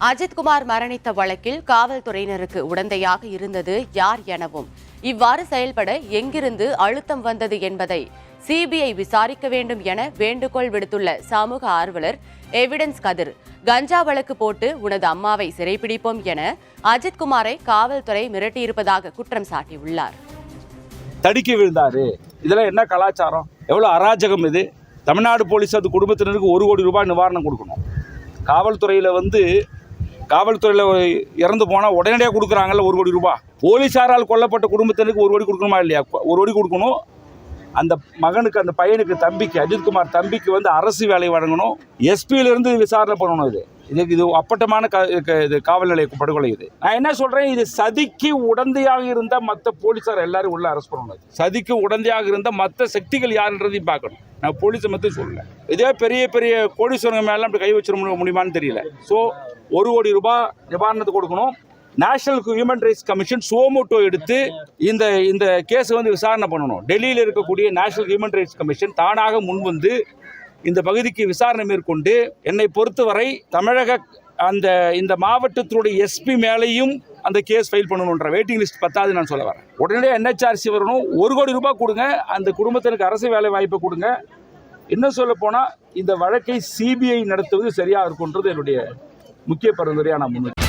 அஜித்குமார் மரணித்த வழக்கில் காவல்துறையினருக்கு உடந்தையாக இருந்தது யார் எனவும் இவ்வாறு செயல்பட எங்கிருந்து அழுத்தம் வந்தது என்பதை சிபிஐ விசாரிக்க வேண்டும் என வேண்டுகோள் விடுத்துள்ள சமூக ஆர்வலர் எவிடன்ஸ் கதிர், கஞ்சா வழக்கு போட்டு உனது அம்மாவை சிறைப்பிடிப்போம் என அஜித்குமாரை காவல்துறை மிரட்டியிருப்பதாக குற்றம் சாட்டியுள்ளார். தடுக்கி விழுந்தாரு. இதெல்லாம் என்ன கலாச்சாரம்? எவ்வளவு அராஜகம் இது! தமிழ்நாடு போலீஸ் அது குடும்பத்தினருக்கு 1 கோடி ரூபாய் நிவாரணம் கொடுக்கணும். காவல்துறையில் இறந்து போனால் உடனடியாக கொடுக்குறாங்கல்ல 1 கோடி ரூபாய். போலீஸாரால் கொல்லப்பட்ட குடும்பத்தினருக்கு 1 கோடி கொடுக்கணுமா இல்லையா? 1 கோடி கொடுக்கணும். அந்த மகனுக்கு, அந்த பையனுக்கு, தம்பிக்கு, அஜித்குமார் தம்பிக்கு அரசு வேலை வழங்கணும். எஸ்பியிலிருந்து விசாரணை பண்ணணும். இது அப்பட்டமான இது காவல் நிலைய படுகொலை. இது நான் என்ன சொல்கிறேன், இது சதிக்கு உடந்தையாக இருந்த மற்ற போலீஸார் எல்லாரும் உள்ள அரெஸ்ட் பண்ணணும். சதிக்கு உடந்தையாக இருந்த மற்ற சக்திகள் யாருன்றதையும் பார்க்கணும். நான் போலீஸை மட்டும் சொல்லலை. இதே பெரிய பெரிய கோடீஸ்வரங்க மேலாம் அப்படி கை வச்சிட முடியுமான்னு தெரியல. ஸோ 1 கோடி ரூபாய் நிவாரணத்தை கொடுக்கணும். National human rights commission Zomato எடுத்து இந்த கேஸை விசாரணை பண்ணணும். டெல்லியில் இருக்கக்கூடிய நேஷனல் ஹியூமன் ரைட்ஸ் கமிஷன் தானாக முன்வந்து இந்த பகுதிக்கு விசாரணை மேற்கொண்டு, என்னை பொறுத்தவரை தமிழக இந்த மாவட்டத்தினுடைய எஸ்பி மேலேயும் அந்த கேஸ் ஃபைல் பண்ணணுன்ற வெயிட்டிங் லிஸ்ட் பத்தாது நான் சொல்ல வரேன். உடனடியாக NHRC வரணும். 1 கோடி ரூபாய் கொடுங்க. அந்த குடும்பத்திற்கு அரசு வேலை வாய்ப்பை கொடுங்க. இன்னும் சொல்ல போனால் இந்த வழக்கை சிபிஐ நடத்துவது சரியாக இருக்குன்றது என்னுடைய முக்கிய பரிந்துரையாக நான் முன்வைக்கிறேன்.